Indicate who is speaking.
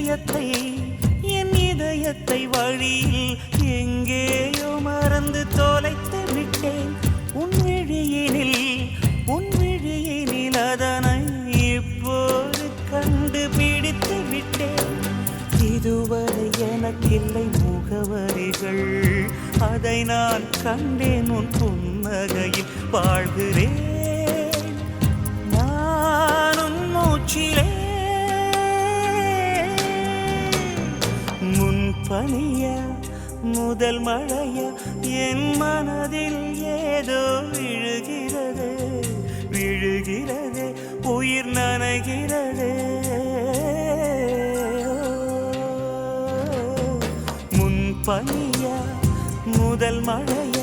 Speaker 1: என் இதயத்தை வழியில் எங்கேயோ மறந்து தொலைத்து விட்டேன். உன் விழியினில் அதனை இப்போது கண்டுபிடித்து விட்டேன். இதுவரை எனக்கில்லை முகவரிகள், அதை நான் கண்டேன் உன் புன்னகையில். வாழ்கிறேன் நான் உன் மூச்சிலே. முன்பனிய முதல் மழைய என் மனதில் ஏதோ விழுகிறது, உயிர் நனைகிறது. முன்பனிய முதல் மழைய